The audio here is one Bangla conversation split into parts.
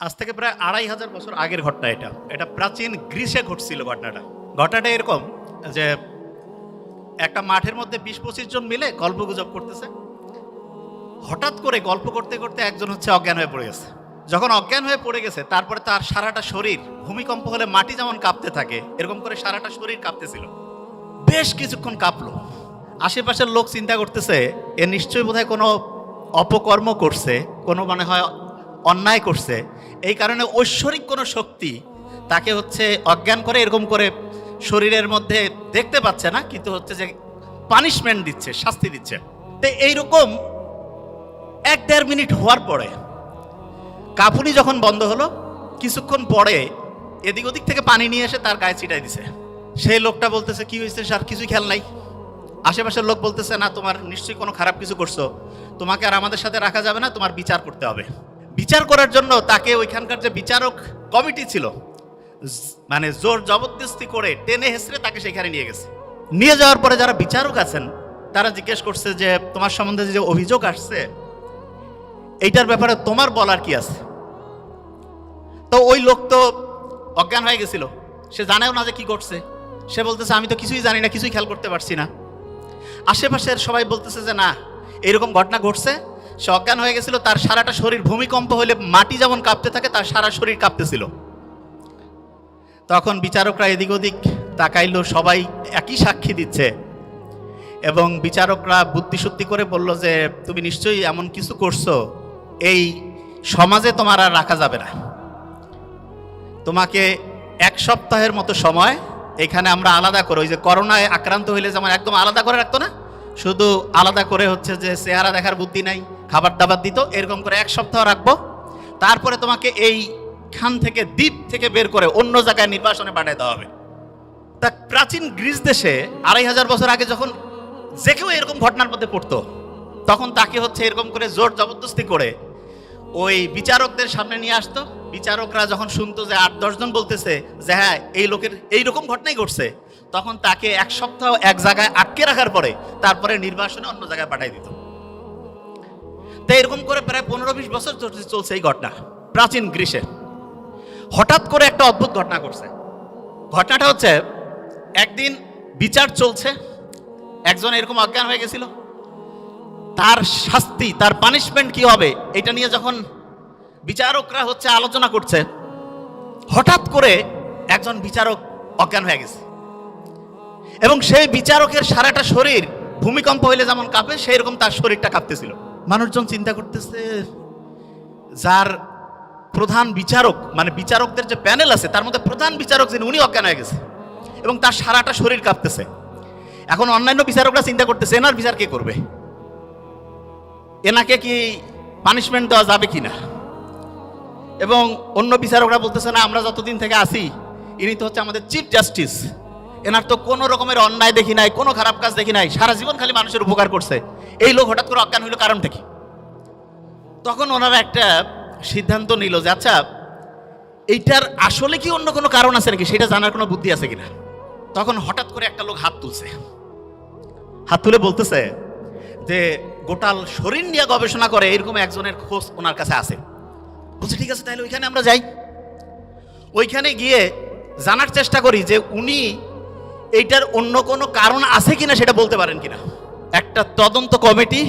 আজ থেকে প্রায় ২৫০০ বছর আগের ঘটনা এটা। এটা প্রাচীন গ্রিসে ঘটছিল ঘটনাটা। ঘটনাটা এরকম যে একটা মাঠের মধ্যে ২০-২৫ জন মিলে গল্পগুজব করতেছে। হঠাৎ করে গল্প করতে করতে একজন অজ্ঞান হয়ে পড়ে গেছে। যখন অজ্ঞান হয়ে পড়ে গেছে তারপরে তার সারাটা শরীর ভূমিকম্প হলে মাটি যেমন কাঁপতে থাকে এরকম করে সারাটা শরীর কাঁপতেছিল। বেশ কিছুক্ষণ কাঁপলো। আশেপাশের লোক চিন্তা করতেছে এ নিশ্চয়ই বোধহয় কোনো অপকর্ম করছে, কোনো মনে হয় অন্যায় করছে, এই কারণে ঐশ্বরিক কোনো শক্তি তাকে অজ্ঞান করে এরকম করে শরীরের মধ্যে দেখতে পাচ্ছে না, কিন্তু যে পানিশমেন্ট দিচ্ছে, শাস্তি দিচ্ছে। তো এইরকম ১-১.৫ মিনিট হওয়ার পরে কাঁপুনি যখন বন্ধ হলো, কিছুক্ষণ পরে এদিক ওদিক থেকে পানি নিয়ে এসে তার গায়ে ছিটাই দিছে। সেই লোকটা বলতেছে কি হয়েছে স্যার, কিছুই খেয়াল নাই। আশেপাশের লোক বলতেছে না, তোমার নিশ্চয়ই কোনো খারাপ কিছু করছো, তোমাকে আর আমাদের সাথে রাখা যাবে না, তোমার বিচার করতে হবে। বিচার করার জন্য তাকে ওইখানকার যে বিচারক কমিটি ছিল মানে জোর জবরদস্তি করে টেনে হেসড়ে তাকে সেখানে নিয়ে গেছে। নিয়ে যাওয়ার পরে যারা বিচারক আছেন তারা জিজ্ঞেস করছে যে তোমার সম্বন্ধে যে অভিযোগ আসছে এইটার ব্যাপারে তোমার বলার কি আছে। তো ওই লোক তো অজ্ঞান হয়ে গেছিল, সে জানেও না যে কি করছে। সে বলতেছে আমি তো কিছুই জানি না, কিছুই খেয়াল করতে পারছি না। আশেপাশের সবাই বলতেছে যে না, এরকম ঘটনা ঘটছে, সে অজ্ঞান হয়ে গেছিল, তার সারাটা শরীর ভূমিকম্প হলে মাটি যেমন কাঁপতে থাকে তার সারা শরীর কাঁপতেছিল। তখন বিচারকরা এদিক ওদিক তাকাইলো, সবাই একই সাক্ষী দিচ্ছে এবং বিচারকরা বুদ্ধিশুদ্ধি করে বলল যে তুমি নিশ্চয়ই এমন কিছু করছো, এই সমাজে তোমার আর রাখা যাবে না, তোমাকে ১ সপ্তাহের মতো সময় এখানে আমরা আলাদা করে, ওই যে করোনায় আক্রান্ত হইলে যেমন একদম আলাদা করে রাখতো না, শুধু আলাদা করে যে চেহারা দেখার বুদ্ধি নাই, খাবার দাবার দিত, এরকম করে ১ সপ্তাহ রাখবো। তারপরে তোমাকে এইখান থেকে দ্বীপ থেকে বের করে অন্য জায়গায় নির্বাসনে পাঠিয়ে দেওয়া হবে। তা প্রাচীন গ্রিস দেশে ২৫০০ বছর আগে যখন যে কেউ এরকম ঘটনার মধ্যে পড়তো তখন তাকে এরকম করে জোর জবরদস্তি করে ওই বিচারকদের সামনে নিয়ে আসতো। বিচারকরা যখন শুনতো যে ৮-১০ জন বলতেছে যে হ্যাঁ এই লোকের এইরকম ঘটনাই ঘটছে, তখন তাকে ১ সপ্তাহ এক জায়গায় আটকে রাখার পরে তারপরে নির্বাসনে অন্য জায়গায় পাঠিয়ে দিত। তো এরকম করে প্রায় ১৫-২০ বছর চলছে এই ঘটনা প্রাচীন গ্রিসে। হঠাৎ করে একটা অদ্ভুত ঘটনা ঘটছে। ঘটনাটা একদিন বিচার চলছে, একজন এরকম অজ্ঞান হয়ে গেছিল, তার শাস্তি, তার পানিশমেন্ট কি হবে এটা নিয়ে যখন বিচারকরা আলোচনা করছে, হঠাৎ করে একজন বিচারক অজ্ঞান হয়ে গেছে এবং সেই বিচারকের সারাটা শরীর ভূমিকম্প হইলে যেমন কাঁপে সেই রকম তার শরীরটা কাঁপতেছিল। মানুষজন চিন্তা করতেছে যার প্রধান বিচারক মানে বিচারকদের যে প্যানেল আছে তার মধ্যে প্রধান বিচারক যিনি উনি অজ্ঞান হয়ে গেছে এবং তার সারাটা শরীর কাঁপতেছে। এখন অন্যান্য বিচারকরা চিন্তা করতেছে এনার বিচার কে করবে, এনাকে কি পানিশমেন্ট দেওয়া যাবে কিনা। এবং অন্য বিচারকরা বলতেছে না, আমরা যতদিন থেকে আসি ইনি তো আমাদের চিফ জাস্টিস, এনার তো কোনো রকমের অন্যায় দেখি নাই, কোনো খারাপ কাজ দেখি নাই, সারা জীবন খালি মানুষের উপকার করছে, এই লোক হঠাৎ করে অজ্ঞান হইল কারণটা কি। তখন ওনারা একটা সিদ্ধান্ত নিল যে আচ্ছা এইটার আসলে কি অন্য কোনো কারণ আছে নাকি, সেটা জানার কোনো বুদ্ধি আছে কিনা। তখন হঠাৎ করে একটা লোক হাত তুলছে, হাত তুলে বলতেছে যে গোটাল শরীর নিয়ে গবেষণা করে এরকম একজনের খোঁজ ওনার কাছে আছে। বলছে ঠিক আছে তাহলে ওইখানে আমরা যাই, ওইখানে গিয়ে জানার চেষ্টা করি যে উনি এইটার অন্য কোনো কারণ আছে কিনা সেটা বলতে পারেন কিনা। একটা তদন্ত কমিটি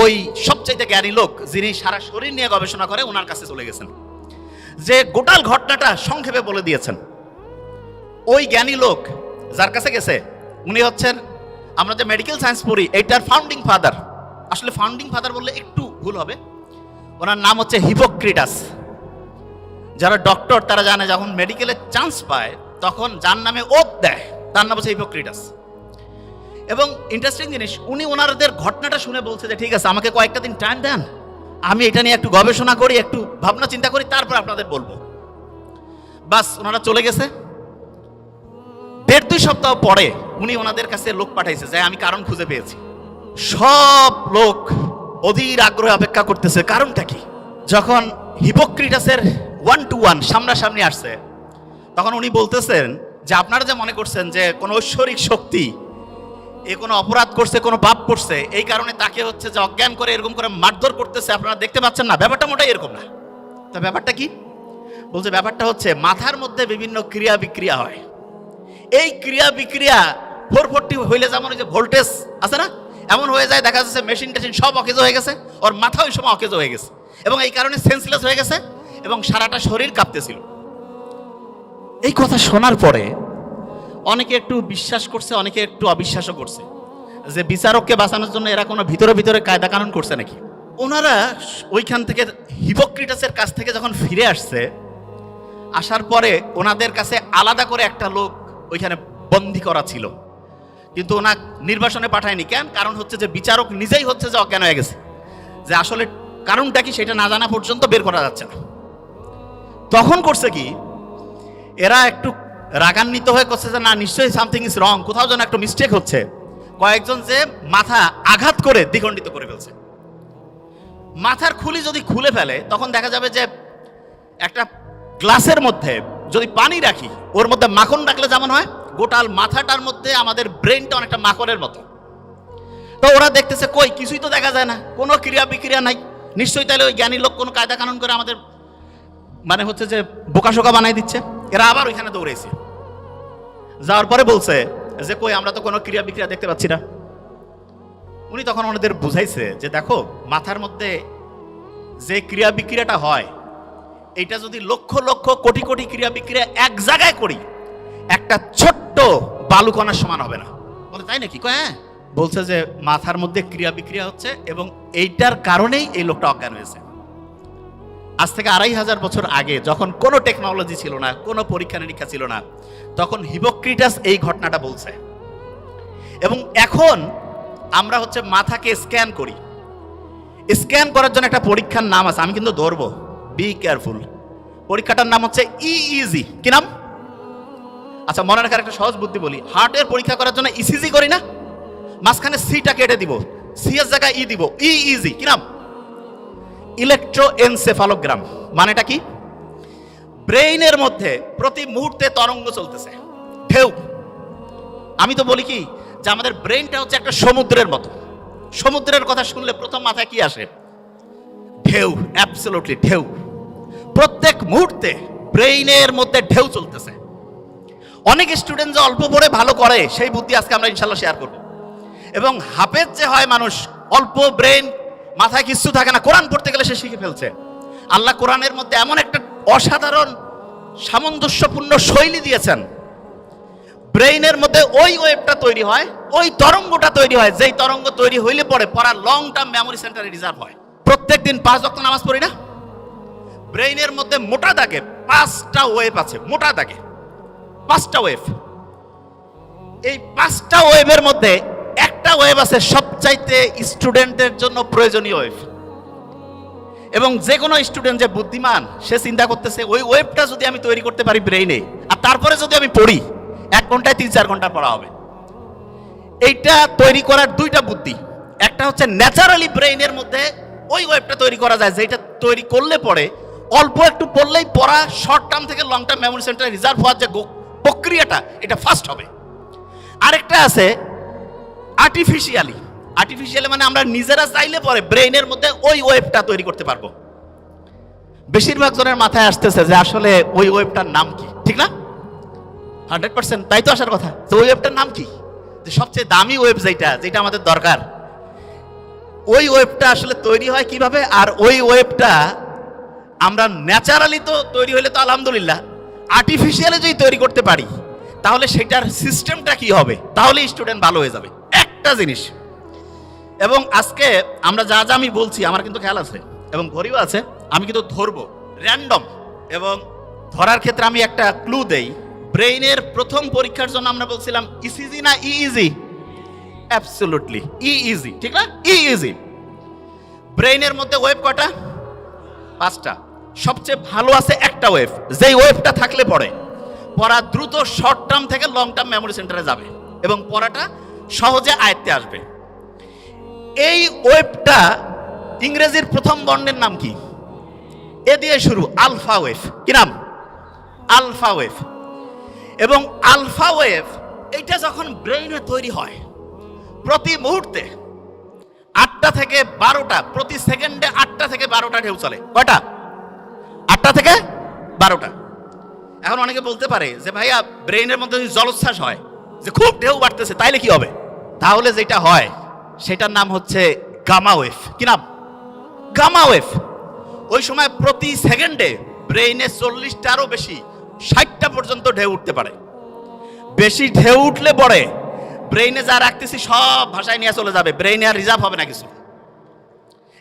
ওই সবচাইতে জ্ঞানী লোক যিনি সারা শরীর নিয়ে গবেষণা করে ওনার কাছে চলে গেছেন, যে গোটাল ঘটনাটা সংক্ষেপে বলে দিয়েছেন। ওই জ্ঞানী লোক যার কাছে গেছে উনি আমরা যে মেডিকেল সায়েন্স পড়ি এইটার ফাউন্ডিং ফাদার, আসলে ফাউন্ডিং ফাদার বললে একটু ভুল হবে, ওনার নাম হিপোক্রেটাস। যারা ডক্টর তারা জানে যখন মেডিকেলে চান্স পায় তখন যার নামে ওত দেয় তার নাম হিপোক্রেটাস। এবং ইন্টারেস্টিং জিনিস, উনি ওনাদের ঘটনাটা শুনে বলছে যে ঠিক আছে আমাকে কয়েকটা দিন টাইম দেন, আমি এটা নিয়ে একটু গবেষণা করি, একটু ভাবনা চিন্তা করি, তারপর আপনাদের বলবো। বাস ওনারা চলে গেছে। ১.৫-২ সপ্তাহ পরে উনি ওনাদের কাছে লোক পাঠাইছে যে আমি কারণ খুঁজে পেয়েছি। সব লোক অধীর আগ্রহে অপেক্ষা করতেছে কারণটা কি। যখন হিপোক্রেটাসের 1-to-1 সামনাসামনি আসছে তখন উনি বলতেছেন যে আপনারা যে মনে করছেন যে কোনো ঐশ্বরিক শক্তি এ কোনো অপরাধ করছে, কোনো পাপ করছে, এই কারণে তাকে যে অজ্ঞান করে এরকম করে মারধর করতেছে, আপনারা দেখতে পাচ্ছেন না, ব্যাপারটা মোটাই এরকম না। তা ব্যাপারটা কি, বলছে ব্যাপারটা হচ্ছে মাথার মধ্যে বিভিন্ন ক্রিয়া বিক্রিয়া হয়। এই ক্রিয়া বিক্রিয়া 440 হইলে যেমন ওই যে ভোল্টেজ আছে না, এমন হয়ে যায়, দেখা যাচ্ছে মেশিন টেশিন সব অকেজো হয়ে গেছে, ওর মাথা ওই সময় অকেজো হয়ে গেছে এবং এই কারণে সেন্সলেস হয়ে গেছে এবং সারাটা শরীর কাঁপতেছিল। এই কথা শোনার পরে অনেকে একটু বিশ্বাস করছে, অনেকে একটু অবিশ্বাসও করছে যে বিচারককে বাঁচানোর জন্য এরা কোনো ভিতরে ভিতরে কায়দা কানুন করছে নাকি। ওনারা ওইখান থেকে হিপোক্রেটাসের কাছ থেকে যখন ফিরে আসছে, আসার পরে ওনাদের কাছে আলাদা করে একটা লোক ওইখানে বন্দী করা ছিল, কিন্তু ওনা নির্বাসনে পাঠায়নি। কেন? কারণ হচ্ছে যে বিচারক নিজেই হচ্ছে যে অজ্ঞান হয়ে গেছে, যে আসলে কারণটা কি সেটা না জানা পর্যন্ত বের করা যাচ্ছে না। তখন করছে কি, এরা একটু রাগান্বিত হয়ে করছে যে না, নিশ্চয়ই সামথিং ইজ রং, কোথাও যেন একটু মিস্টেক হচ্ছে। কয়েকজন যে মাথা আঘাত করে দ্বিখণ্ডিত করে ফেলছে। মাথার খুলি যদি খুলে ফেলে তখন দেখা যাবে যে একটা গ্লাসের মধ্যে যদি পানি রাখি, ওর মধ্যে মাখন রাখলে যেমন হয়, গোটাল মাথাটার মধ্যে আমাদের ব্রেনটা অনেকটা মাখনের মতো। তো ওরা দেখতেছে কই কিছুই তো দেখা যায় না, কোনো ক্রিয়া বিক্রিয়া নাই, নিশ্চয়ই তাহলে ওই জ্ঞানী লোক কোনো কায়দা কানুন করে আমাদের মানে হচ্ছে যে বোকাশোকা বানাই দিচ্ছে। এরা আবার ওইখানে দৌড়েছে, যাওয়ার পরে বলছে যে কই আমরা তো কোনো ক্রিয়া বিক্রিয়া দেখতে পাচ্ছি না। উনি তখন ওনাদের বুঝাইছে যে দেখো, মাথার মধ্যে যে ক্রিয়া বিক্রিয়াটা হয়, এটা যদি লক্ষ লক্ষ কোটি কোটি ক্রিয়া বিক্রিয়া এক জায়গায় করি, একটা ছোট্ট বালুকণার সমান হবে না। বলে তাই নাকি? কয় হ্যাঁ। বলছে যে মাথার মধ্যে ক্রিয়া বিক্রিয়া হচ্ছে এবং এইটার কারণেই এই লোকটা অজ্ঞান হয়েছে। আজ থেকে 2500 বছর আগে, যখন কোনো টেকনোলজি ছিল না, কোনো পরীক্ষা নিরীক্ষা ছিল না, তখন হিপোক্রেটাস এই ঘটনাটা বলছে। এবং এখন আমরা হচ্ছে মাথাকে স্ক্যান করি। স্ক্যান করার জন্য একটা পরীক্ষার নাম আছে, আমি কিন্তু ধরবো, বি কেয়ারফুল। পরীক্ষাটার নাম হচ্ছে ইইজি। কি নাম? আচ্ছা, মনে রাখার একটা সহজ বুদ্ধি বলি। হার্টের পরীক্ষা করার জন্য ইসিজি করি না, মাঝখানে সিটা কেটে দিব, সি এর জায়গায় ই দিব, ইইজি। কি নাম? ইলেকট্রোএনসেফালোগ্রাম। মানেটা কি? ব্রেইনের মধ্যে প্রতি মুহূর্তে তরঙ্গ চলতেছে, ঢেউ। আমি তো বলি কি যে আমাদের ব্রেইনটা হচ্ছে একটা সমুদ্রের মতো। সমুদ্রের কথা শুনলে প্রথম মাথায় কি আসে? ঢেউ। অ্যাবসলিউটলি ঢেউ। প্রত্যেক মুহূর্তে ব্রেইনের মধ্যে ঢেউ চলতেছে। অনেক স্টুডেন্ট যে অল্প পড়ে ভালো করে, সেই বুদ্ধি আজকে আমরা ইনশাল্লাহ শেয়ার করব। এবং হাফেজ যে হয় মানুষ, অল্প ব্রেন, মাথায় কিছু থাকে না, কোরআন পড়তে গেলে সে শিখে ফেলছে। আল্লাহ কোরআনের মধ্যে এমন একটা অসাধারণ সামঞ্জস্যপূর্ণ শৈলী দিয়েছেন, ব্রেইনের মধ্যে ওই ওয়েভটা তৈরি হয়, ওই তরঙ্গটা তৈরি হয়, যেই তরঙ্গ তৈরি হইলে পরে পড়া লং টার্ম মেমোরি সেন্টারে রিজার্ভ হয়। প্রত্যেক দিন 5 ওয়াক্ত নামাজ পড়ি না, ব্রেইনের মধ্যে মোটা দাগে 5টা ওয়েভ আছে, মোটা দাগে 5টা ওয়েভ। এই 5টা ওয়েভের মধ্যে একটা ওয়েভ আছে সবচাইতে স্টুডেন্টের জন্য প্রয়োজনীয় ওয়েভ। এবং যে কোনো স্টুডেন্ট যে বুদ্ধিমান, সে চিন্তা করতেছে ওই ওয়েভটা যদি আমি তৈরি করতে পারি ব্রেইনে, আর তারপরে যদি আমি পড়ি, 1 ঘন্টায় 3-4 ঘন্টা পড়া হবে। এইটা তৈরি করার 2টা বুদ্ধি। একটা হচ্ছে ন্যাচারালি ব্রেইনের মধ্যে ওই ওয়েভটা তৈরি করা যায়, যেটা তৈরি করলে পরে অল্প একটু পড়লেই পড়া শর্ট টার্ম থেকে লং টার্ম মেমোরি সেন্টারে রিজার্ভ হওয়ার যে প্রক্রিয়াটা, এটা ফাস্ট হবে। আরেকটা আছে আর্টিফিশিয়ালি। আর্টিফিশিয়ালি মানে আমরা নিজেরা চাইলে পরে ব্রেইনের মধ্যে ওই ওয়েভটা তৈরি করতে পারবো। বেশিরভাগ জনের মাথায় আসতেছে যে আসলে ওই ওয়েভটার নাম কি, ঠিক না? 100% তাই তো আসার কথা। তো ওই ওয়েভটার নাম কি? যে সবচেয়ে দামি ওয়েভ যেটা আমাদের দরকার, ওই ওয়েভটা আসলে তৈরি হয় কিভাবে? আর ওই ওয়েভটা আমরা ন্যাচারালি তো তৈরি হইলে তো আলহামদুলিল্লাহ, আর্টিফিশিয়ালি যদি তৈরি করতে পারি, তাহলে সেটার সিস্টেমটা কি হবে? তাহলে স্টুডেন্ট ভালো হয়ে যাবে। একটা জিনিস, এবং আজকে আমরা যা যা আমি বলছি, আমার কিন্তু খেয়াল আছে এবং ঘড়িও আছে, আমি কিন্তু ধরবো র্যান্ডম। এবং ধরার ক্ষেত্রে আমি একটা ক্লু দেই। ব্রেইনের প্রথম পরীক্ষার জন্য আমরা বলছিলাম ইসিজি না ইইজি? অ্যাবসলিউটলি ইইজি, ঠিক না? ইইজি। ব্রেইনের মধ্যে ওয়েভ কয়টা? 5টা। সবচেয়ে ভালো আছে একটা ওয়েভ, যেই ওয়েভটা থাকলে পড়ে পড়া দ্রুত শর্ট টার্ম থেকে লং টার্ম মেমোরি সেন্টারে যাবে এবং পড়াটা সহজে আয়ত্তে আসবে। এই ওয়েভটা ইংরেজির প্রথম বর্ণের নাম কি? এ দিয়ে শুরু, আলফা ওয়েভ। কি নাম? Alpha wave. এবং আলফা ওয়েভ এইটা যখন ব্রেইনে তৈরি হয়, প্রতি মুহূর্তে 8টা থেকে 12টা, প্রতি সেকেন্ডে 8টা থেকে 12টা ঢেউ চলে। কয়টা? 8টা থেকে 12টা। এখন অনেকে বলতে পারে যে ভাইয়া ব্রেইনের মধ্যে যদি জলোচ্ছ্বাস হয়, যে খুব ঢেউ বাড়তেছে, তাইলে কি হবে? তাহলে যেটা হয় সেটার নাম হচ্ছে গামা ওয়েভ। কি নাম? Gamma wave. ওই সময় প্রতি সেকেন্ডে ব্রেইনে 40টারও বেশি, 60টা পর্যন্ত ঢেউ উঠতে পারে। বেশি ঢেউ উঠলে পরে ব্রেইনে যা রাখতেছি সব ভাষায় নিয়ে চলে যাবে, ব্রেইনে আর রিজার্ভ হবে না কিছু।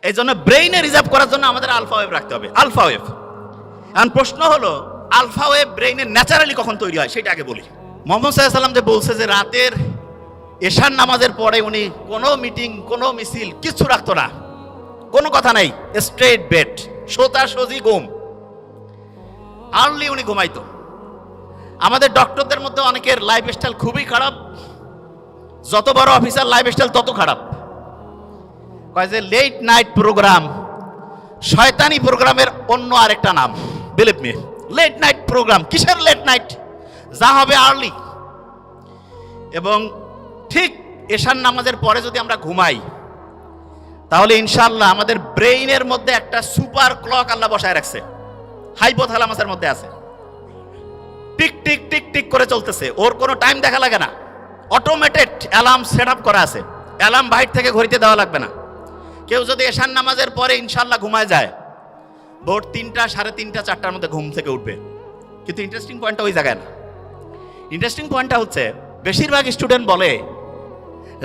এই জন্য ব্রেইনে রিজার্ভ করার জন্য আমাদের আলফা ওয়েভ রাখতে হবে, আলফা ওয়েভ। এখন প্রশ্ন হলো আলফা ওয়েভ ব্রেইনে ন্যাচারালি কখন তৈরি হয় সেটা আগে বলি। মোহাম্মদ সাল্লাল্লাহু আলাইহি ওয়াসাল্লাম যে বলছে যে রাতের এশার নামাজের পরে উনি কোনো মিটিং, কোনো মিছিল কিছু রাখতো না, কোনো কথা নাই, স্ট্রেট বেড, সোতা সোজি ঘুম, আর্লি উনি ঘুমাইতো। আমাদের ডক্টরদের মধ্যে অনেকের লাইফস্টাইল খুবই খারাপ, যত বড় অফিসার লাইফস্টাইল তত খারাপ। কয় যে লেট নাইট প্রোগ্রাম, শয়তানি প্রোগ্রামের অন্য আরেকটা নাম, believe me. Late night program, কিসের লেট নাইট? যা হবে আর্লি। এবং ঠিক এশার নামাজের পরে যদি আমরা ঘুমাই, তাহলে ইনশাআল্লাহ আমাদের ব্রেইনের মধ্যে একটা সুপার ক্লক আল্লাহ বসায় রাখছে, হাইপোথ্যালামাসের মধ্যে আছে, টিক টিক টিক টিক করে চলতেছে, ওর কোনো টাইম দেখা লাগে না, অটোমেটেড অ্যালার্ম সেট আপ করা আছে, অ্যালার্ম বাইরে থেকে ঘড়িতে দেওয়া লাগবে না। কেউ যদি এশার নামাজের পরে ইনশাআল্লাহ ঘুমায় যায়, ভোর 3টা, 3:30, 4টার মধ্যে ঘুম থেকে উঠবে। কিন্তু ইন্টারেস্টিং পয়েন্টটা ওই জায়গায় না। ইন্টারেস্টিং পয়েন্টটা হচ্ছে বেশিরভাগ স্টুডেন্ট বলে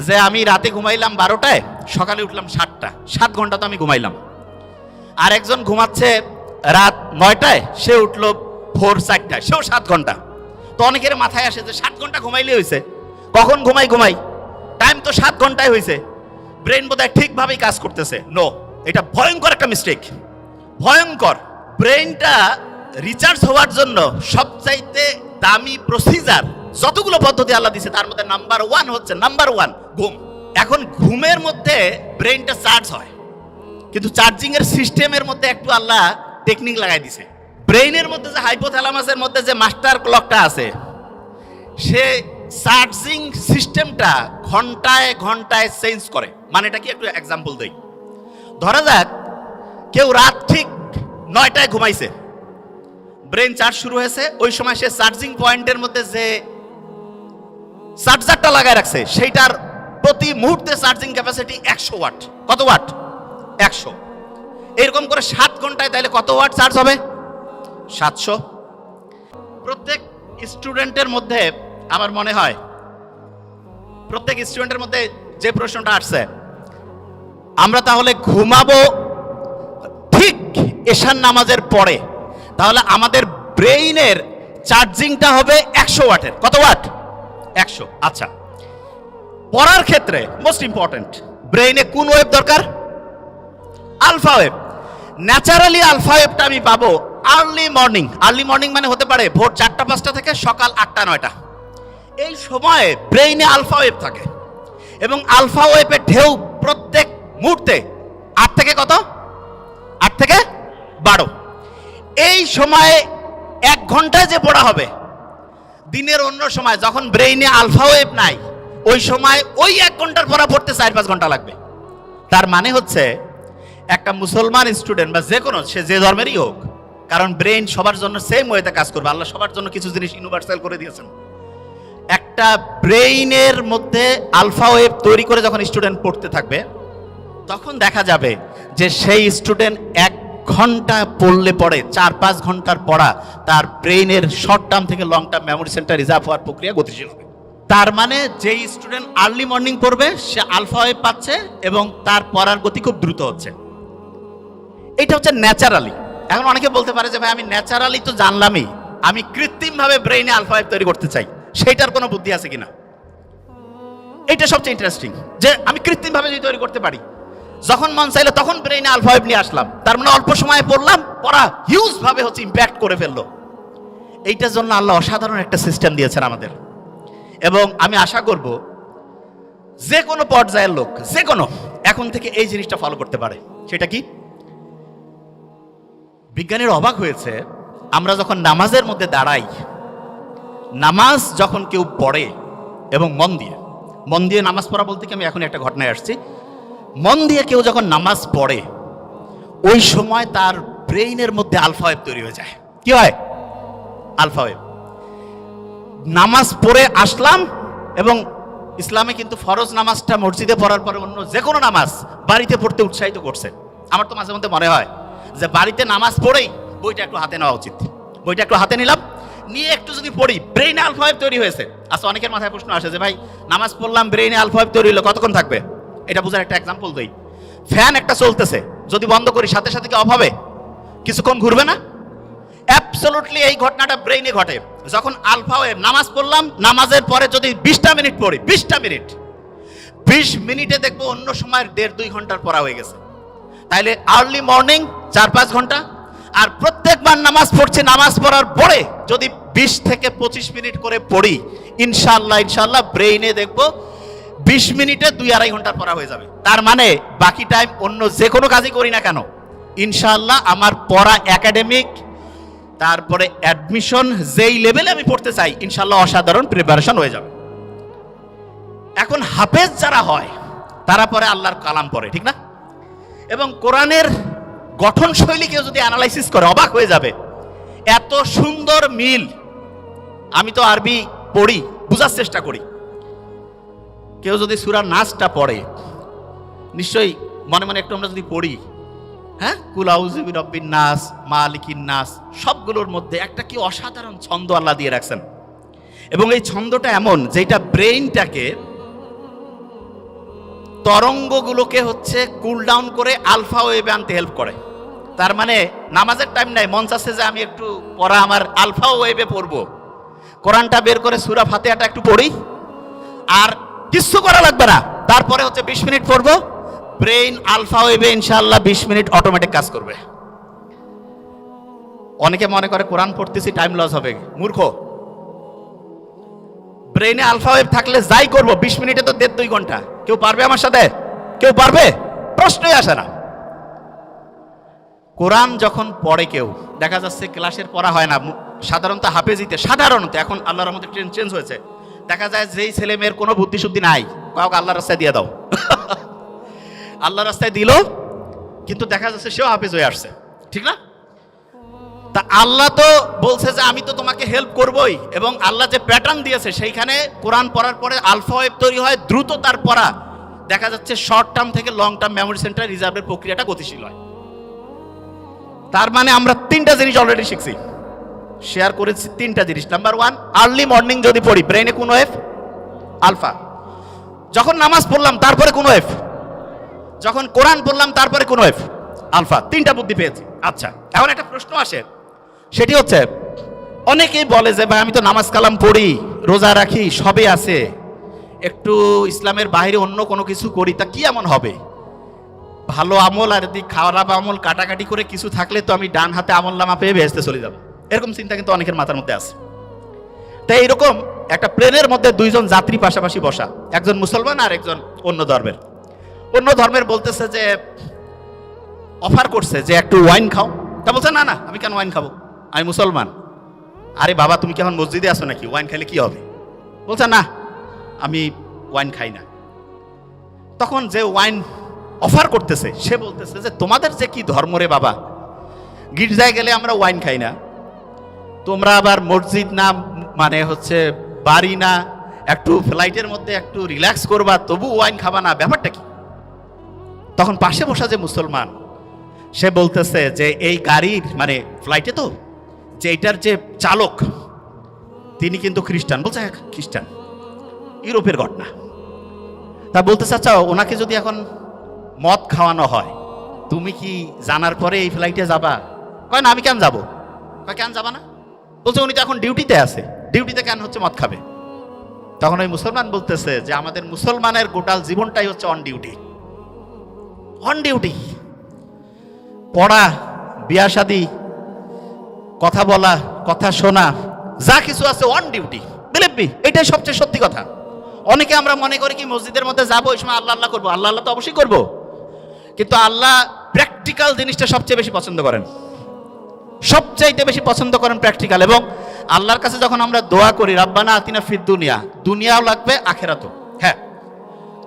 যে আমি রাতে ঘুমাইলাম 12টায়, সকালে উঠলাম 7টা, 7 ঘন্টা তো আমি ঘুমাইলাম। আর একজন ঘুমাচ্ছে রাত 9টায়, সে উঠলো ভোর 4টায়, সেও 7 ঘন্টা। তো অনেকের মাথায় আসে যে 7 ঘন্টা ঘুমাইলে হয়েছে, কখন ঘুমাই, টাইম তো 7 ঘন্টায় হয়েছে, ব্রেন বোধহয় ঠিকভাবেই কাজ করতেছে। নো, এটা ভয়ঙ্কর একটা মিস্টেক, ভয়ঙ্কর। ব্রেনটা রিচার্জ হওয়ার জন্য সবচাইতে দামি প্রসিজার যতগুলো পদ্ধতি আল্লাহ দিয়েছে তার মধ্যে নাম্বার 1 হচ্ছে ঘুম। এখন ঘুমের মধ্যে ব্রেনটা চার্জ হয়, কিন্তু চার্জিং এর সিস্টেমের মধ্যে একটু আল্লাহ টেকনিক লাগাই দিছে। ব্রেইনের মধ্যে যে হাইপোথ্যালামাসের মধ্যে যে মাস্টার ক্লকটা আছে, সে চার্জিং সিস্টেমটা ঘন্টায় ঘন্টায় চেঞ্জ করে। মানে এটা কি, একটু এক্সাম্পল দেই। ধরা যাক কেউ রাত ঠিক 9টায় ঘুমাইছে, ব্রেন চার্জ শুরু হয়েছে, ওই সময় সে চার্জিং পয়েন্টের মধ্যে যে চার্জারটা লাগায় রাখছে সেইটার প্রতি মুহূর্তে চার্জিং ক্যাপাসিটি 100 ওয়াট। কত ওয়াট? 100। এরকম করে 7 ঘন্টায় তাহলে কত ওয়াট চার্জ হবে? 700। প্রত্যেক স্টুডেন্টের মধ্যে আমার মনে হয় প্রত্যেক স্টুডেন্টের মধ্যে যে প্রশ্নটা আসছে, আমরা তাহলে ঘুমাবো ঠিক এশার নামাজের পরে, তাহলে আমাদের ব্রেইনের চার্জিংটা হবে 100 ওয়াটের। কত ওয়াট? 100। আচ্ছা, পড়ার ক্ষেত্রে মোস্ট ইম্পর্টেন্ট, ব্রেইনে কোন ওয়েভ দরকার? Alpha wave. ন্যাচারালি আলফা ওয়েভটা আমি পাবো আর্লি মর্নিং। আর্লি মর্নিং মানে হতে পারে ভোর 4টা-5টা থেকে সকাল 8টা-9টা। এই সময়ে ব্রেইনে আলফা ওয়েভ থাকে এবং আলফা ওয়েভের ঢেউ প্রত্যেক মুহূর্তে 8 থেকে কত? 8 থেকে 12। এই সময়ে 1 ঘন্টায় যে পড়া হবে, দিনের অন্য সময় যখন ব্রেইনে আলফা ওয়েভ নাই, ওই সময় ওই 1 ঘন্টার পড়া পড়তে 4-5 ঘন্টা লাগবে। তার মানে হচ্ছে একটা মুসলমান স্টুডেন্ট বা যে কোনো, সে যে ধর্মেরই হোক, কারণ ব্রেইন সবার জন্য সেম ওয়েতে কাজ করবে, আল্লাহ সবার জন্য কিছু জিনিস ইউনিভার্সাল করে দিয়েছেন। একটা ব্রেইনের মধ্যে আলফা ওয়েভ তৈরি করে যখন স্টুডেন্ট পড়তে থাকবে, তখন দেখা যাবে যে সেই স্টুডেন্ট 1 ঘন্টা পড়লে পড়ে 4-5 ঘন্টার পড়া তার ব্রেইনের শর্ট টার্ম থেকে long term memory centre reserve হওয়ার প্রক্রিয়া গতিশীল হবে। তার মানে যেই স্টুডেন্ট আর্লি মর্নিং পড়বে সে আলফা ওয়েভ পাচ্ছে এবং তার পড়ার গতি খুব দ্রুত হচ্ছে। এটা হচ্ছে ন্যাচারালি। এখন অনেকে বলতে পারে যে ভাই আমি ন্যাচারালি তো জানলামই, আমি কৃত্রিমভাবে ব্রেইনে আলফা ওয়েভ তৈরি করতে চাই, সেইটার কোনো বুদ্ধি আছে কিনা? এটা সবচেয়ে ইন্টারেস্টিং, যে আমি কৃত্রিমভাবে যদি তৈরি করতে পারি, যখন মন চাইলো তখন ব্রেইনে আলফা ওয়েভ নিয়ে আসলাম, তার মানে অল্প সময়ে পড়লাম, পড়া হিউজ ভাবে হচ্ছে ইম্প্যাক্ট করে ফেললো। এইটার জন্য আল্লাহ অসাধারণ একটা সিস্টেম দিয়েছেন আমাদের। এবং আমি আশা করব যে কোনো পর্যায়ের লোক, যে কোনো, এখন থেকে এই জিনিসটা ফলো করতে পারে। সেটা কি? বিজ্ঞানীরা অবাক হয়েছে, আমরা যখন নামাজের মধ্যে দাঁড়াই, নামাজ যখন কেউ পড়ে এবং মন দিয়ে নামাজ পড়া বলতে কি, আমি এখন একটা ঘটনায় আসছি, মন দিয়ে কেউ যখন নামাজ পড়ে, ওই সময় তার ব্রেইনের মধ্যে আলফা ওয়েভ তৈরি হয়ে যায়। কি হয়? Alpha wave. নামাজ পড়ে আসলাম, এবং ইসলামে কিন্তু ফরজ নামাজটা মসজিদে পড়ার পরে অন্য যে কোনো নামাজ বাড়িতে পড়তে উৎসাহিত করছে। আমার তো মাঝে মধ্যে মনে হয় যে বাড়িতে নামাজ পড়েই বইটা একটু হাতে নেওয়া উচিত। বইটা একটু হাতে নিলাম, নিয়ে একটু যদি পড়ি, ব্রেইনে আলফা ওয়েভ তৈরি হয়েছে। আচ্ছা, অনেকের মাথায় প্রশ্ন আসে যে ভাই নামাজ পড়লাম, ব্রেইনে আলফা ওয়েভ তৈরি হলো, কতক্ষণ থাকবে? এটা বোঝার একটা এক্সাম্পল দিই। ফ্যান একটা চলতেছে, যদি বন্ধ করি সাথে সাথে কি অফ হবে? কিছুক্ষণ ঘুরবে না? অ্যাবসলিউটলি এই ঘটনাটা ব্রেইনে ঘটে। যখন আলফা ওয়েভ, নামাজ পড়লাম, নামাজের পরে যদি 20টা মিনিট পড়ি, 20টা মিনিট, 20 মিনিটে দেখবো অন্য সময়ের 1.5-2 ঘন্টার পড়া হয়ে গেছে। তাইলে আর্লি মর্নিং 4-5 ঘন্টা, আর প্রত্যেকবার নামাজ পড়ছি, নামাজ পড়ার পরে যদি 20 থেকে 25 মিনিট করে পড়ি, ইনশাআল্লাহ ব্রেইনে দেখবো 20 মিনিটে 2-2.5 ঘন্টার পড়া হয়ে যাবে। তার মানে বাকি টাইম অন্য যে কোনো কাজই করি না কেন, ইনশাআল্লাহ আমার পড়া, একাডেমিক, তারপরে অ্যাডমিশন, যেই লেভেলে আমি পড়তে চাই, ইনশাআল্লাহ অসাধারণ প্রিপারেশন হয়ে যাবে। এখন হাফেজ যারা হয় তারা পরে আল্লাহর কালাম পড়ে, ঠিক না? এবং কোরআনের গঠন শৈলীকে যদি অ্যানালাইসিস করে অবাক হয়ে যাবে, এত সুন্দর মিল। আমি তো আরবি পড়ি, বোঝার চেষ্টা করি। কেউ যদি সূরা নাসটা পড়ে, নিশ্চয়ই মনে মনে একটু আমরা যদি পড়ি, হ্যাঁ, কুল আউযু বিরাব্বিন নাস, মালিকিন নাস, সবগুলোর মধ্যে একটা কি অসাধারণ ছন্দ আল্লাহ দিয়ে রাখছেন। এবং এই ছন্দটা এমন যেটা ব্রেইনটাকে, তরঙ্গগুলোকে হচ্ছে কুল ডাউন করে আলফা ওয়েভে আনতে হেল্প করে। তার মানে নামাজের টাইম নাই, মন চাচ্ছে যে আমি একটু পড়া আমার আলফা ওয়েভে পড়বো, কোরআনটা বের করে সূরা ফাতিহাটা একটু পড়ি, আর কিচ্ছু করা লাগবে না। তারপরে হচ্ছে 20 মিনিট পড়বো, ব্রেইন আলফা ওয়েভে ইনশাআল্লাহ 20 মিনিট অটোমেটিক কাজ করবে। অনেকে মনে করে কোরআন পড়তেছি টাইম লস হবে, মূর্খ। ব্রেইনে আলফা ওয়েভ থাকলে যাই করবো 20 মিনিটে তো 1.5-2 ঘন্টা। কেউ পারবে আমার সাথে? কেউ পারবে? প্রশ্নই আসে না। কোরআন যখন পড়ে কেউ, দেখা যাচ্ছে ক্লাসের পড়া হয় না, সাধারণত হাফেজিতে, সাধারণত এখন আল্লাহর রহমতে ট্রেন্ড চেঞ্জ হয়েছে, দেখা যায় যেই ছেলে মেয়ের কোনো বুদ্ধি শুদ্ধি নাই, কাউকে আল্লাহর রাস্তায় দিয়ে দাও, আল্লাহর রাস্তায় দিল, কিন্তু দেখা যাচ্ছে সেও হাফেজ হয়ে আসছে, ঠিক না? তা আল্লাহ তো বলছে যে আমি তো তোমাকে হেল্প করবই, এবং আল্লাহ যে প্যাটার্ন দিয়েছে সেইখানে কোরআন পড়ার পরে আলফা ওয়েভ তৈরি হয়, দ্রুত তার পড়া, দেখা যাচ্ছে শর্ট টার্ম থেকে লং টার্ম মেমোরি সেন্টার রিজার্ভের প্রক্রিয়াটা গতিশীল হয়। তার মানে আমরা 3টা জিনিস অলরেডি শিখছি, শেয়ার করেছি 3টা জিনিস। নাম্বার 1, আর্লি মর্নিং যদি পড়ি, ব্রেইনে কোন ওয়েভ? আলফা। যখন নামাজ পড়লাম তারপরে কোন ওয়েভ? যখন কোরআন পড়লাম তারপরে কোন ওয়েভ? আলফা। 3টা বুদ্ধি পেয়েছি। আচ্ছা, এখন একটা প্রশ্ন আসে, সেটি হচ্ছে অনেকেই বলে যে ভাই আমি তো নামাজ কালাম পড়ি, রোজা রাখি, সবই আছে, একটু ইসলামের বাইরে অন্য কোনো কিছু করি, তা কি এমন হবে? ভালো আমল আর যদি খারাপ আমল কাটাকাটি করে কিছু থাকলে তো আমি ডান হাতে আমল নামা পেয়ে বেহেশতে চলে যাব, এরকম চিন্তা কিন্তু অনেকের মাথার মধ্যে আছে। তাই এইরকম একটা প্লেনের মধ্যে 2 জন যাত্রী পাশাপাশি বসা, একজন মুসলমান আর একজন অন্য ধর্মের বলতেছে যে, অফার করছে যে একটু ওয়াইন খাও। তা বলছে না না, আমি কেন ওয়াইন খাবো, আমি মুসলমান। আরে বাবা, তুমি কি এখন মসজিদে আসো নাকি? ওয়াইন খাইলে কি হবে? বলছে না, আমি ওয়াইন খাই না। তখন যে ওয়াইন অফার করতেছে সে বলতেছে যে তোমাদের যে কি ধর্ম রে বাবা, গির্জায় গেলে আমরা ওয়াইন খাই না, তোমরা আবার মসজিদ না, মানে হচ্ছে বাড়ি না, একটু ফ্লাইটের মধ্যে একটু রিল্যাক্স করবা, তবু ওয়াইন খাবা না, ব্যাপারটা কি? তখন পাশে বসা যে মুসলমান সে বলতেছে যে এই গাড়ির, মানে ফ্লাইটে তো, যে এইটার যে চালক তিনি কিন্তু খ্রিস্টান। বলছে হ্যাঁ খ্রিস্টান, ইউরোপের ঘটনা। তা বলতেছে আচ্ছা, ওনাকে যদি এখন মদ খাওয়ানো হয়, তুমি কি জানার পরে এই ফ্লাইটে যাবা? কয় না, আমি কেন যাবো। কয় কেন যাবা না? বলছে উনি তো এখন ডিউটিতে আছে, ডিউটিতে কেন হচ্ছে মদ খাবে? তখন ওই মুসলমান বলতেছে যে আমাদের মুসলমানের গোটাল জীবনটাই হচ্ছে অন ডিউটি। পড়া, বিয়া শাদী, কথা বলা, কথা শোনা, যা কিছু আছে অন ডিউটি। বিলিভ মি, এটাই সবচেয়ে সত্যি কথা। অনেকে আমরা মনে করি কি মসজিদের মধ্যে যাবো, ওই সময় আল্লাহ আল্লাহ করবো। আল্লাহ আল্লাহ তো অবশ্যই করবো, কিন্তু আল্লাহ প্র্যাকটিক্যাল জিনিসটা সবচেয়ে বেশি পছন্দ করেন, সবচাইতে বেশি পছন্দ করেন প্র্যাকটিক্যাল। এবং আল্লাহর কাছে যখন আমরা দোয়া করি রাব্বানা আতিনা ফিদ দুনিয়া, দুনিয়াও লাগবে আখেরাতও, হ্যাঁ,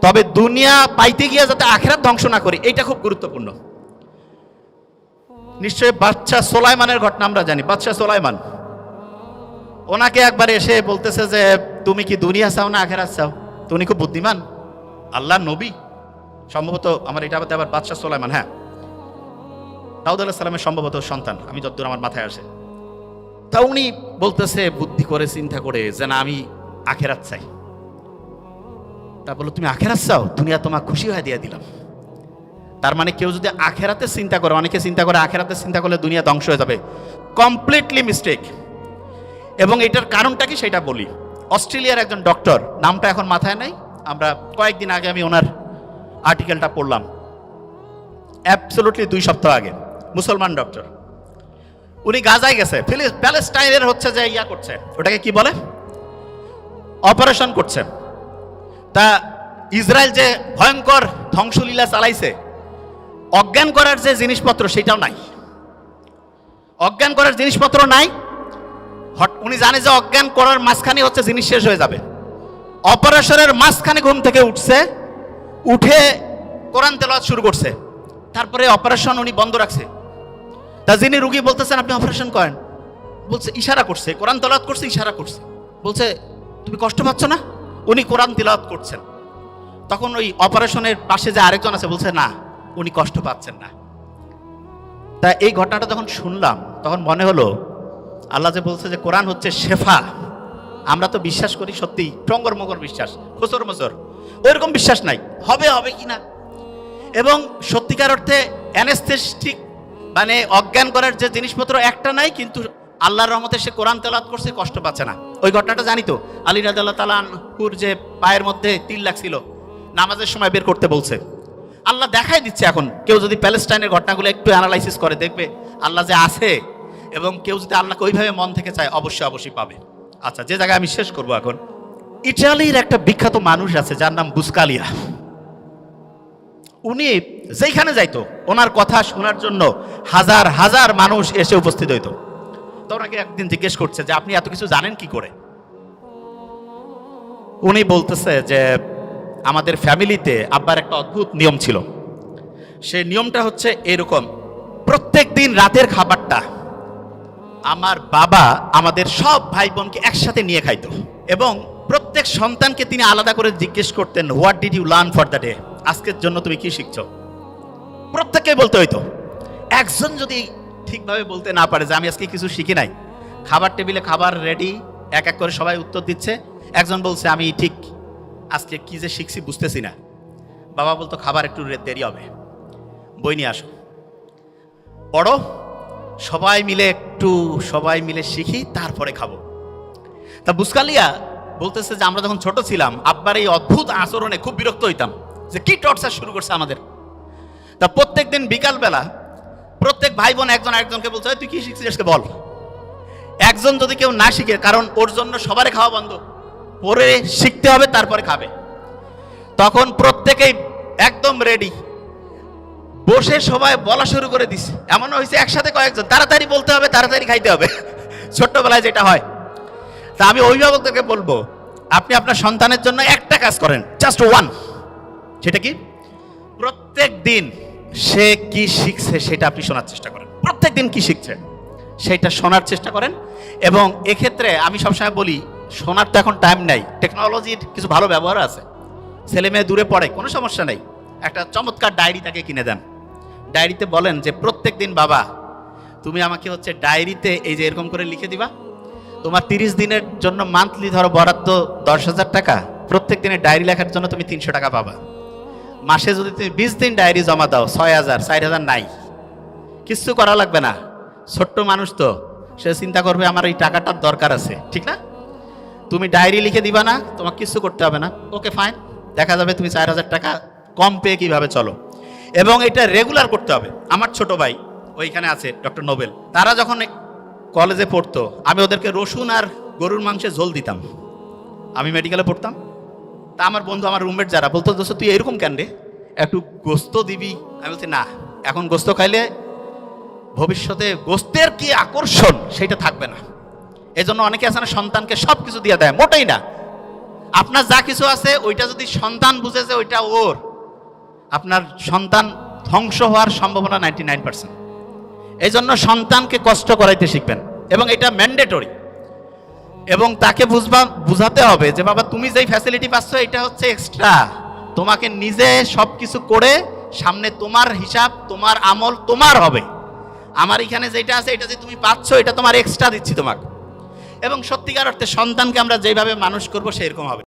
তবে দুনিয়া পাইতে গিয়ে যাতে আখেরাত ধ্বংস না করি, এইটা খুব গুরুত্বপূর্ণ। নিশ্চয়ই বাদশাহ সোলাইমানের ঘটনা আমরা জানি। বাদশাহ সোলাইমান ওনাকে একবার এসে বলতেছে যে তুমি কি দুনিয়া চাও না আখেরাত চাও? তো উনি খুব বুদ্ধিমান, আল্লাহ নবী, সম্ভবত আমার এটা আবার বাদশাহ সুলাইমান, হ্যাঁ দাউদ আলাইহিস সালামের সম্ভবত সন্তান, আমি যতদূর আমার মাথায় আসে। তা উনি বলতেছে বুদ্ধি করে চিন্তা করে যে না আমি আখেরাত চাই। তা বললো তুমি আখেরাত চাও, দুনিয়া তোমার খুশি হয়ে দিয়ে দিলাম। তার মানে কেউ যদি আখেরাতে চিন্তা করে, অনেকে চিন্তা করে আখেরাতে চিন্তা করলে দুনিয়া ধ্বংস হয়ে যাবে, কমপ্লিটলি মিস্টেক। এবং এটার কারণটা কি সেটা বলি। অস্ট্রেলিয়ার একজন ডক্টর, নামটা এখন মাথায় নাই, আমরা কয়েকদিন আগে আমি ওনার আর্টিকেলটা পড়লাম, অ্যাবসলিউটলি 2 সপ্তাহ আগে, মুসলমান ডক্টর। উনি গাজায় গেছে, প্যালেস্টাইনের হচ্ছে যে ইয়া করছে, ওটাকে কি বলে, অপারেশন করছে। তা ইসরায়েল যে ভয়ঙ্কর ধ্বংসলীলা চালাইছে, অজ্ঞান করার যে জিনিসপত্র সেটাও নাই, অজ্ঞান করার জিনিসপত্র নাই। উনি জানে যে অজ্ঞান করার মাঝখানে হচ্ছে জিনিস শেষ হয়ে যাবে। অপারেশনের মাঝখানে ঘুম থেকে উঠছে, উঠে কোরআন তেলাওয়াত শুরু করছে। তারপরে অপারেশন উনি বন্ধ রাখছে। তা যিনি রুগী বলতেছেন আপনি অপারেশন করেন, বলছে ইশারা করছে, কোরআন তেলাওয়াত করছে, ইশারা করছে, বলছে তুমি কষ্ট পাচ্ছ না? উনি কোরআন তেলাওয়াত করছেন। তখন ওই অপারেশনের পাশে যে আরেকজন আছে বলছে না উনি কষ্ট পাচ্ছেন না। তা এই ঘটনাটা যখন শুনলাম তখন মনে হলো আল্লাহ যে বলছে যে কোরআন হচ্ছে শেফা, আমরা তো বিশ্বাস করি সত্যি টঙ্গর মগর বিশ্বাস, খোসর মজর, ওইরকম বিশ্বাস নাই হবে হবে কিনা। এবং সত্যিকার অর্থে অ্যানেস্থেটিক মানে অজ্ঞান করার যে জিনিসপত্র একটা নাই, কিন্তু আল্লাহর রহমতে সে কোরআন তেলাওয়াত করছে, কষ্ট পাচ্ছে না। ওই ঘটনাটা জানি তো, আলী রাদিয়াল্লাহু তাআলা আনহুর যে পায়ের মধ্যে তিল লাগছিল, নামাজের সময় বের করতে বলছে। আল্লাহ দেখাই দিচ্ছে। এখন কেউ যদি প্যালেস্টাইনের ঘটনাগুলো একটু অ্যানালাইসিস করে দেখবে আল্লাহ যে আছে, এবং কেউ যদি আল্লাহকে ওইভাবে মন থেকে চায় অবশ্যই অবশ্যই পাবে। আচ্ছা, যে জায়গায় আমি শেষ করবো এখন, ইটালির একটা বিখ্যাত মানুষ আছে যার নাম বুসকালিয়া। উনি যেখানে যাইতো ওনার কথা শোনার জন্য হাজার হাজার মানুষ এসে উপস্থিত হইতো। তো ওনাকে একদিন জিজ্ঞেস করছে যে আপনি এত কিছু জানেন কি করে? উনি বলতেছে যে আমাদের ফ্যামিলিতে আব্বার একটা অদ্ভুত নিয়ম ছিল। সেই নিয়মটা হচ্ছে এরকম, প্রত্যেক দিন রাতের খাবারটা আমার বাবা আমাদের সব ভাই বোনকে একসাথে নিয়ে খাইতো, এবং প্রত্যেক সন্তানকে তিনি আলাদা করে জিজ্ঞেস করতেন what did you learn for the day, আজকের জন্য তুমি কি শিখছো? প্রত্যেককে বলতে হইতো। একজন যদি ঠিকভাবে বলতে না পারে যে আমি আজকে কিছু শিখি নাই, খাবার টেবিলে খাবার রেডি, এক এক করে সবাই উত্তর দিচ্ছে, একজন বলছে আমি ঠিক আজকে কি যে শিখছি বুঝতেছি না, বাবা বলতো খাবার একটু দেরি হবে, বই নিয়ে আসো, পড়ো, সবাই মিলে শিখি তারপরে খাবো। তা বুসকালিয়া বলতেছে যে আমরা যখন ছোট ছিলাম আব্বার এই অদ্ভুত আচরণে খুব বিরক্ত হইতাম, যে কি টর্চার শুরু করছে আমাদের। তা প্রত্যেক দিন বিকালবেলা প্রত্যেক ভাই বোন একজন আরেকজনকে বলছে তুই কি শিখছিস আজকে বল। একজন যদি কেউ না শিখে, কারণ ওর জন্য সবারই খাওয়া বন্ধ, পরে শিখতে হবে তারপরে খাবে, তখন প্রত্যেকেই একদম রেডি বসে সবাই বলা শুরু করে দিছে। এমন হয়েছে একসাথে কয়েকজন, তাড়াতাড়ি বলতে হবে, তাড়াতাড়ি খাইতে হবে, ছোট্টবেলায় যেটা হয়। তা আমি অভিভাবকদেরকে বলবো আপনি আপনার সন্তানের জন্য একটা কাজ করেন, জাস্ট ওয়ান। সেটা কি? প্রত্যেক দিন সে কি শিখছে সেটা আপনি শোনার চেষ্টা করেন, প্রত্যেক দিন কি শিখছে সেটা শোনার চেষ্টা করেন। এবং এক্ষেত্রে আমি সবসময় বলি শোনার তো এখন টাইম নাই, টেকনোলজির কিছু ভালো ব্যবহার আছে। ছেলে মেয়ে দূরে পড়ে, কোনো সমস্যা নেই, একটা চমৎকার ডায়েরি তাকে কিনে দেন। ডায়েরিতে বলেন যে প্রত্যেক দিন বাবা তুমি আমাকে হচ্ছে ডায়েরিতে এই যে এরকম করে লিখে দিবা, তোমার 30 দিনের জন্য মান্থলি ধরো বরাদ্দ 10,000 টাকা, প্রত্যেক দিনের ডায়েরি লেখার জন্য তুমি 300 টাকা পাবা। মাসে যদি তুমি 20 দিন ডায়েরি জমা দাও 6,000, 4,000 নাই, কিচ্ছু করা লাগবে না। ছোট্ট মানুষ তো, সে চিন্তা করবে আমার এই টাকাটার দরকার আছে, ঠিক না? তুমি ডায়েরি লিখে দিবা না, তোমাকে কিছু করতে হবে না, ওকে ফাইন, দেখা যাবে তুমি 4,000 টাকা কম পেয়ে কিভাবে চলো। এবং এটা রেগুলার করতে হবে। আমার ছোট ভাই ওইখানে আছে ডক্টর নোবেল, তারা যখন কলেজে পড়তো আমি ওদেরকে রসুন আর গরুর মাংসের ঝোল দিতাম, আমি মেডিকেলে পড়তাম। তা আমার বন্ধু, আমার রুমমেট যারা বলতো দোস্ত তুই এরকম কেন রে, একটু গোস্ত দিবি। আমি বলছি না, এখন গোস্ত খাইলে ভবিষ্যতে গোস্তের কি আকর্ষণ সেটা থাকবে না। এই জন্য অনেকে আছে না সন্তানকে সব কিছু দিয়ে দেয়, মোটেই না। আপনার যা কিছু আছে ওইটা যদি সন্তান বুঝেছে ওইটা ওর, আপনার সন্তান ধ্বংস হওয়ার সম্ভাবনা 99%। এই জন্য সন্তানকে কষ্ট করাইতে শিখবেন, এবং এটা ম্যান্ডেটরি। এবং তাকে বুঝাতে হবে যে বাবা তুমি যেই ফ্যাসিলিটি পাচ্ছ এটা হচ্ছে এক্সট্রা, তোমাকে নিজে সব কিছু করে সামনে তোমার হিসাব, তোমার আমল তোমার হবে। আমার এখানে যেটা আছে এটা যে তুমি পাচ্ছ এটা তোমার এক্সট্রা দিচ্ছি তোমাকে। এবং সত্যিকার অর্থে সন্তানকে আমরা যেভাবে মানুষ করব সেরকম হবে।